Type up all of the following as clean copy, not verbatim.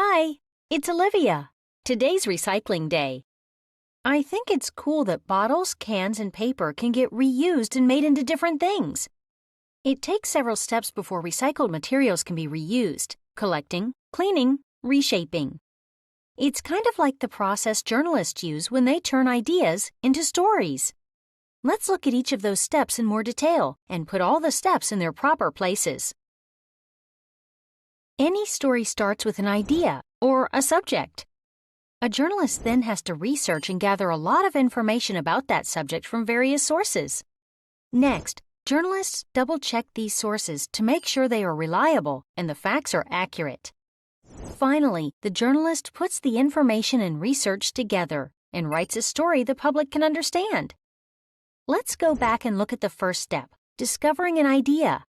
Hi, it's Olivia. Today's recycling day. I think it's cool that bottles, cans, and paper can get reused and made into different things. It takes several steps before recycled materials can be reused: collecting, cleaning, reshaping. It's kind of like the process journalists use when they turn ideas into stories. Let's look at each of those steps in more detail and put all the steps in their proper places. Any story starts with an idea or a subject. A journalist then has to research and gather a lot of information about that subject from various sources. Next, journalists double-check these sources to make sure they are reliable and the facts are accurate. Finally, the journalist puts the information and research together and writes a story the public can understand. Let's go back and look at the first step, discovering an idea.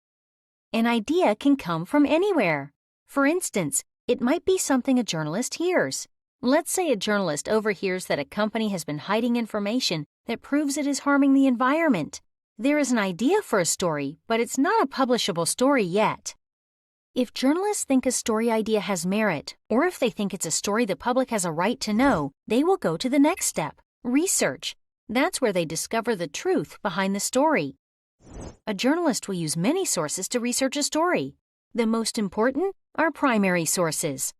An idea can come from anywhere. For instance, it might be something a journalist hears. Let's say a journalist overhears that a company has been hiding information that proves it is harming the environment. There is an idea for a story, but it's not a publishable story yet. If journalists think a story idea has merit, or if they think it's a story the public has a right to know, they will go to the next step, research. That's where they discover the truth behind the story. A journalist will use many sources to research a story. The most important are primary sources.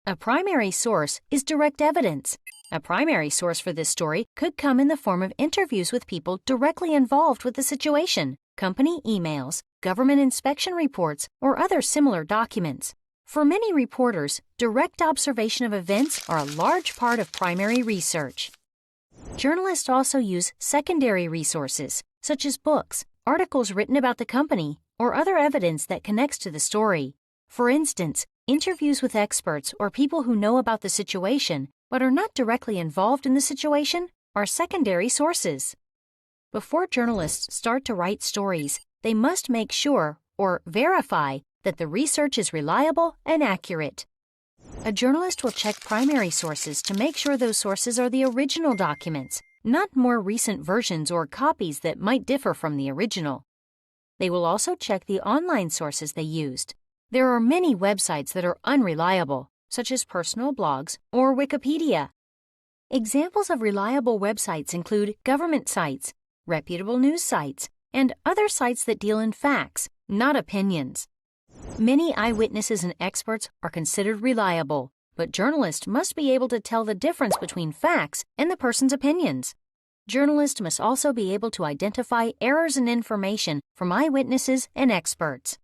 A primary source is direct evidence. A primary source for this story could come in the form of interviews with people directly involved with the situation, company emails, government inspection reports, or other similar documents. For many reporters, direct observation of events are a large part of primary research. Journalists also use secondary resources, such as books, articles written about the company, or other evidence that connects to the story. For instance, interviews with experts or people who know about the situation but are not directly involved in the situation are secondary sources. Before journalists start to write stories, they must make sure or verify that the research is reliable and accurate. A journalist will check primary sources to make sure those sources are the original documents, not more recent versions or copies that might differ from the original. They will also check the online sources they used. There are many websites that are unreliable, such as personal blogs or Wikipedia. Examples of reliable websites include government sites, reputable news sites, and other sites that deal in facts, not opinions. Many eyewitnesses and experts are considered reliable, but journalists must be able to tell the difference between facts and the person's opinions. Journalists must also be able to identify errors in information from eyewitnesses and experts.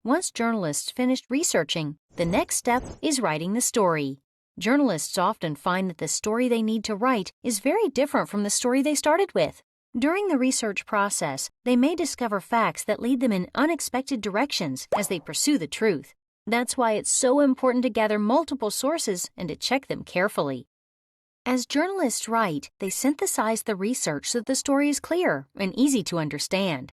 Once journalists finish researching, the next step is writing the story. Journalists often find that the story they need to write is very different from the story they started with. During the research process, they may discover facts that lead them in unexpected directions as they pursue the truth. That's why it's so important to gather multiple sources and to check them carefully. As journalists write, they synthesize the research so that the story is clear and easy to understand.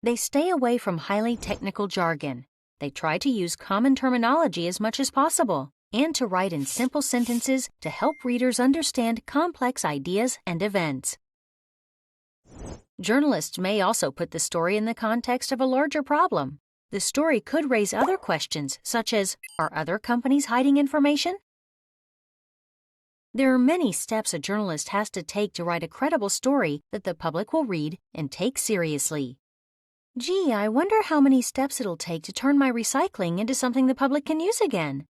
They stay away from highly technical jargon. They try to use common terminology as much as possible and to write in simple sentences to help readers understand complex ideas and events. Journalists may also put the story in the context of a larger problem. The story could raise other questions, such as, are other companies hiding information? There are many steps a journalist has to take to write a credible story that the public will read and take seriously. Gee, I wonder how many steps it'll take to turn my recycling into something the public can use again.